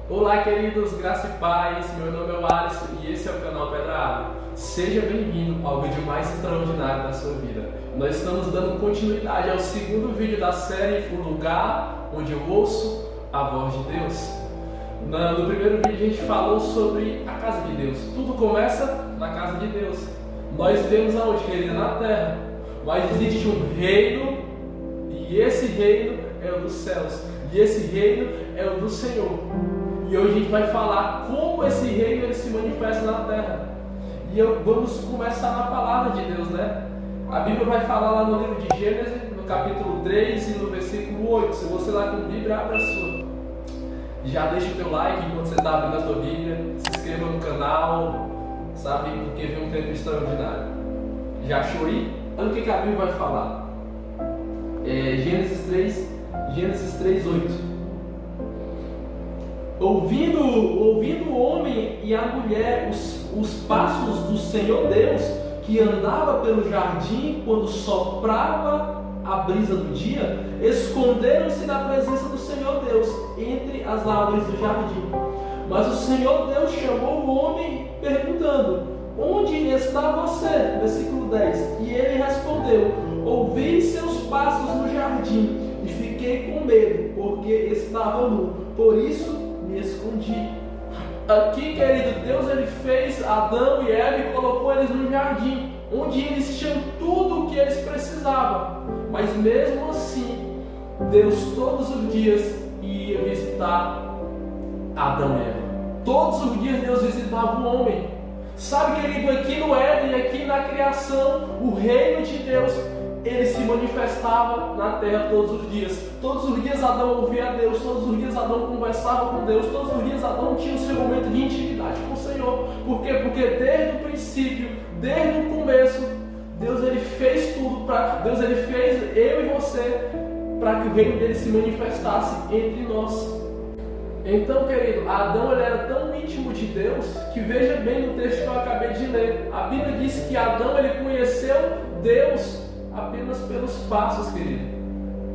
Olá, queridos, graça e paz, meu nome é o Alisson e esse é o canal Pedra Água. Seja bem-vindo ao vídeo mais extraordinário da sua vida. Nós estamos dando continuidade ao segundo vídeo da série O Lugar Onde Eu Ouço a Voz de Deus. No primeiro vídeo a gente falou sobre a casa de Deus. Tudo começa na casa de Deus. Nós vivemos aonde, querida? Na terra. Mas existe um reino e esse reino é o dos céus. E esse reino é o do Senhor. E hoje a gente vai falar como esse reino ele se manifesta na terra. E vamos começar na palavra de Deus, né? A Bíblia vai falar lá no livro de Gênesis, no capítulo 3 e no versículo 8. Se você lá com a Bíblia, abre a sua. Já deixa o teu like enquanto você está abrindo a tua Bíblia. Se inscreva no canal, sabe? Porque vem um tempo extraordinário. Já achou aí? Olha o que a Bíblia vai falar. Gênesis 3, 8. Ouvindo o homem e a mulher os passos do Senhor Deus, que andava pelo jardim quando soprava a brisa do dia, esconderam-se da presença do Senhor Deus entre as árvores do jardim. Mas o Senhor Deus chamou o homem perguntando: onde está você? Versículo 10. E ele respondeu: ouvi seus passos no jardim e fiquei com medo, porque estava nu, por isso me escondi. Aqui, querido, Deus ele fez Adão e Eva e colocou eles no jardim, onde eles tinham tudo o que eles precisavam. Mas mesmo assim, Deus todos os dias ia visitar Adão e Eva. Todos os dias Deus visitava o homem. Sabe, querido, aqui no Éden, aqui na criação, o reino de Deus ele se manifestava na terra todos os dias. Todos os dias Adão ouvia a Deus, todos os dias Adão conversava com Deus, todos os dias Adão tinha o seu momento de intimidade com o Senhor. Por quê? Porque desde o princípio, desde o começo, Deus ele fez tudo Deus ele fez eu e você para que o reino dele se manifestasse entre nós. Então, querido, Adão ele era tão íntimo de Deus que veja bem no texto que eu acabei de ler. A Bíblia diz que Adão ele conheceu Deus apenas pelos passos, querido.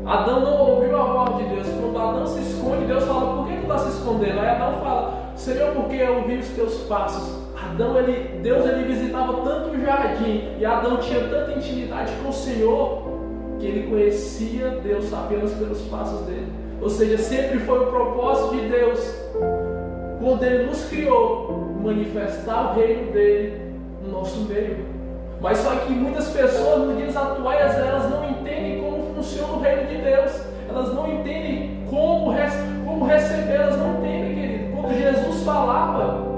Adão não ouviu a voz de Deus. Quando Adão se esconde, Deus fala: por que tu está se escondendo? Aí Adão fala: Senhor, porque eu ouvi os teus passos. Deus ele visitava tanto o jardim e Adão tinha tanta intimidade com o Senhor que ele conhecia Deus apenas pelos passos dele. Ou seja, sempre foi o propósito de Deus, quando ele nos criou, manifestar o reino dele no nosso meio. Mas só que muitas pessoas nos dias atuais, elas não entendem como funciona o reino de Deus. Elas não entendem como receber, elas não entendem, querido. Quando Jesus falava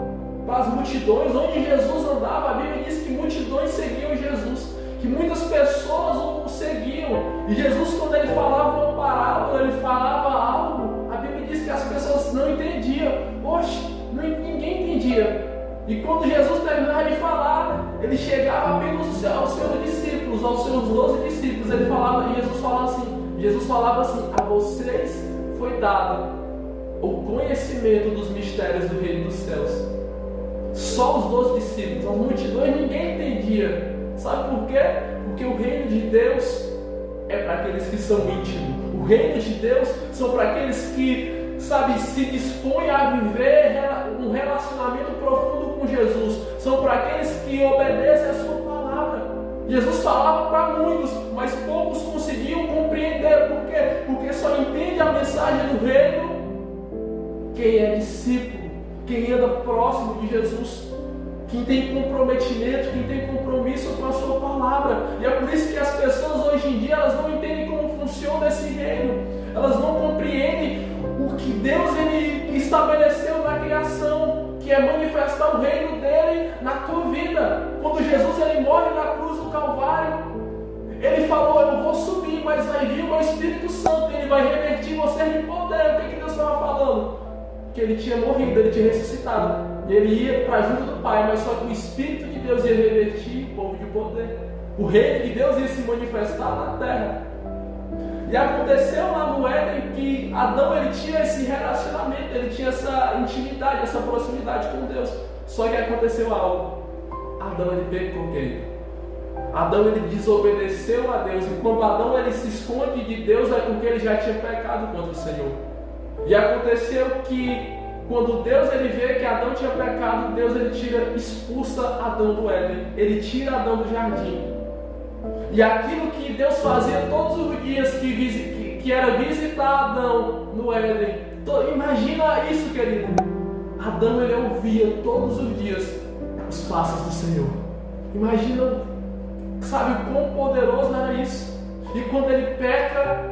para as multidões, onde Jesus andava, a Bíblia diz que multidões seguiam Jesus, que muitas pessoas o seguiam. E Jesus, quando ele falava uma parábola, ele falava algo, a Bíblia diz que as pessoas não entendiam. Oxe, ninguém entendia. E quando Jesus terminava de falar, ele chegava apenas aos seus discípulos, aos seus 12 discípulos. Jesus falava assim: a vocês foi dado o conhecimento dos mistérios do reino dos céus. Só os 12 discípulos, as multidões, ninguém entendia. Sabe por quê? Porque o reino de Deus é para aqueles que são íntimos. O reino de Deus são para aqueles que, se dispõem a viver um relacionamento profundo com Jesus. São para aqueles que obedecem a sua palavra. Jesus falava para muitos, mas poucos conseguiam compreender. Por quê? Porque só entende a mensagem do reino quem é discípulo, quem anda próximo de Jesus, quem tem comprometimento, quem tem compromisso com a sua palavra. E é por isso que as pessoas hoje em dia elas não entendem como funciona esse reino. Elas não compreendem o que Deus ele estabeleceu na criação, que é manifestar o reino dele na tua vida. Quando Jesus ele morre na cruz do Calvário, ele falou: eu vou subir, mas vai vir o meu Espírito Santo, ele vai revertir vocês de poder. O que Deus estava falando? Que ele tinha morrido, ele tinha ressuscitado, e ele ia para junto do Pai, mas só que o Espírito de Deus ia revertir o povo de poder. O reino de Deus ia se manifestar na terra. E aconteceu lá no Éden que Adão ele tinha esse relacionamento, ele tinha essa intimidade, essa proximidade com Deus. Só que aconteceu algo. Adão ele pecou, querido. Adão ele desobedeceu a Deus, e quando Adão ele se esconde de Deus é porque ele já tinha pecado contra o Senhor. E aconteceu que quando Deus ele vê que Adão tinha pecado, Deus ele expulsa Adão do Éden, ele tira Adão do jardim. E aquilo que Deus fazia todos os dias, que era visitar Adão no Éden, imagina isso, querido. Adão ele ouvia todos os dias os passos do Senhor. Imagina, sabe o quão poderoso era isso? E quando ele peca,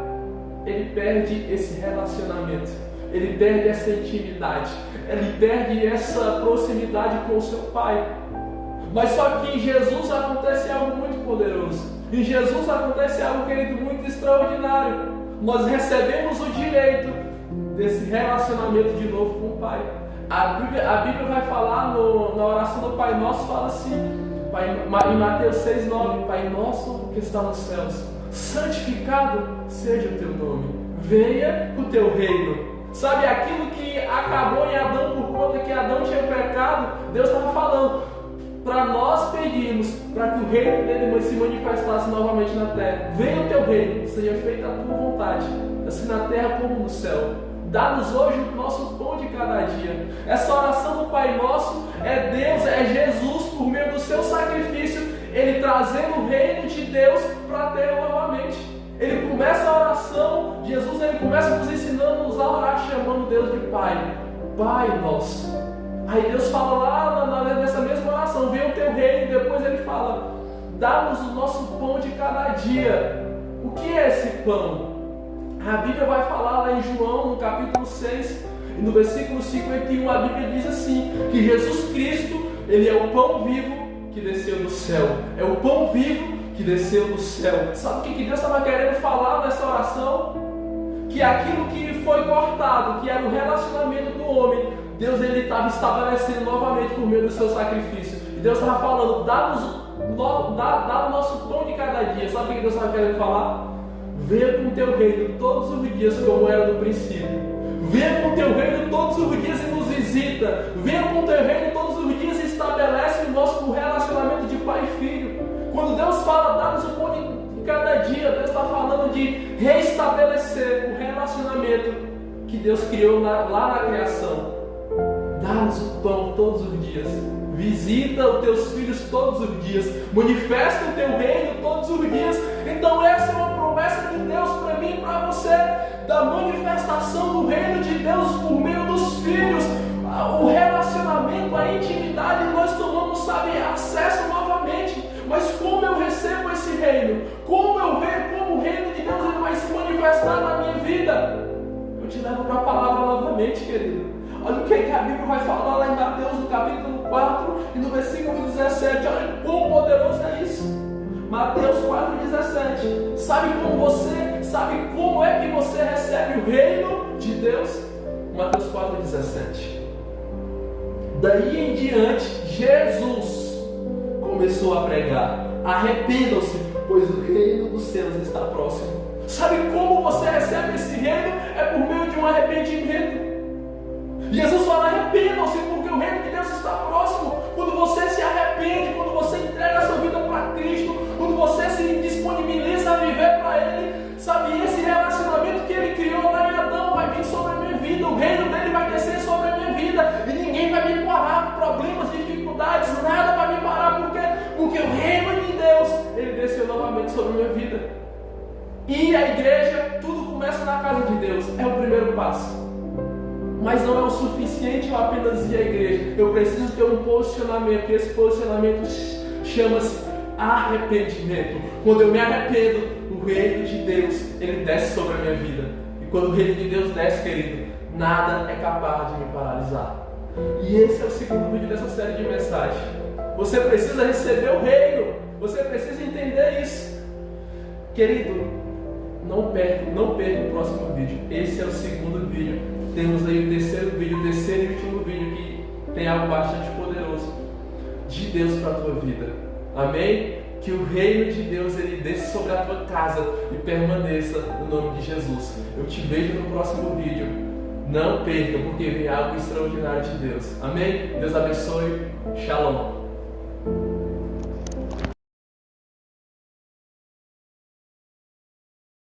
ele perde esse relacionamento, ele perde essa intimidade, ele perde essa proximidade com o seu Pai. Mas só que em Jesus acontece algo muito poderoso. Em Jesus acontece algo, querido, muito extraordinário. Nós recebemos o direito desse relacionamento de novo com o Pai. A Bíblia vai falar na oração do Pai Nosso, fala assim, em Mateus 6,9, Pai Nosso que está nos céus, santificado seja o teu nome, venha o teu reino. Sabe, aquilo que acabou em Adão por conta que Adão tinha pecado, Deus estava falando para nós pedirmos para que o reino dele se manifestasse novamente na terra. Venha o teu reino, seja feita a tua vontade, assim na terra como no céu. Dá-nos hoje o nosso pão de cada dia. Essa oração do Pai Nosso é Deus, é Jesus, por meio do seu sacrifício, ele trazendo o reino de Deus para a terra novamente. Ele começa a oração, Jesus ele começa nos ensinando a orar, chamando Deus de Pai. Pai Nosso. Aí Deus fala lá nessa mesma oração, venha o teu reino, e depois ele fala, dá-nos o nosso pão de cada dia. O que é esse pão? A Bíblia vai falar lá em João, no capítulo 6, e no versículo 51, a Bíblia diz assim, que Jesus Cristo, ele é o pão vivo que desceu do céu. É o pão vivo que desceu do céu. Sabe o que Deus estava querendo falar nessa oração? Que aquilo que foi cortado, que era o relacionamento do homem, Deus ele estava estabelecendo novamente por meio do seu sacrifício. E Deus estava falando, dá o nosso pão de cada dia. Sabe o que Deus estava querendo falar? Venha com o teu reino todos os dias como era no princípio. Venha com o teu reino todos os dias e nos visita. Venha com o teu reino todos os dias e estabelece o nosso relacionamento de pai e filho. Quando Deus fala, dá-nos o pão de cada dia, Deus está falando de reestabelecer o relacionamento que Deus criou lá na criação. Dá-nos o pão todos os dias. Visita os teus filhos todos os dias. Manifesta o teu reino todos os dias. Então essa é uma promessa de Deus para mim e para você. Da manifestação do reino de Deus por meio dos filhos. O relacionamento, a intimidade, nós tomamos, sabe, acesso novamente. Mas como eu recebo esse reino? Como eu vejo como o reino de Deus ele vai se manifestar na minha vida? Eu te levo para a palavra novamente, querido. Olha o que a Bíblia vai falar lá em Mateus, no capítulo 4 e no versículo 17. Olha quão poderoso é isso. Mateus 4,17. Sabe como é que você recebe o reino de Deus? Mateus 4,17. Daí em diante, Jesus começou a pregar: arrependam-se, pois o reino dos céus está próximo. Sabe como você recebe esse reino? É por meio de um arrependimento. Jesus fala: arrependam-se, porque o reino de Deus está próximo. Quando você se arrepende, quando você entrega a sua vida para Cristo, quando você se disponibiliza a viver para Ele, sabe, esse relacionamento que Ele criou lá em Adão vai vir sobre a minha vida, o reino dele vai descer sobre a minha vida, e ninguém vai me parar, problemas, dificuldades, nada vai me parar, porque o reino de Deus, Ele desceu novamente sobre a minha vida. E a igreja, tudo começa na casa de Deus, é o primeiro passo. Mas não é o suficiente eu apenas ir à igreja. Eu preciso ter um posicionamento. E esse posicionamento chama-se arrependimento. Quando eu me arrependo, o reino de Deus, ele desce sobre a minha vida. E quando o reino de Deus desce, querido, nada é capaz de me paralisar. E esse é o segundo vídeo dessa série de mensagens. Você precisa receber o reino. Você precisa entender isso. Querido, não perca o próximo vídeo. Esse é o segundo vídeo. Temos aí o terceiro e último vídeo que tem algo bastante poderoso de Deus para a tua vida. Amém? Que o reino de Deus ele desça sobre a tua casa e permaneça no nome de Jesus. Eu te vejo no próximo vídeo. Não perca, porque vem algo extraordinário de Deus. Amém? Deus abençoe. Shalom.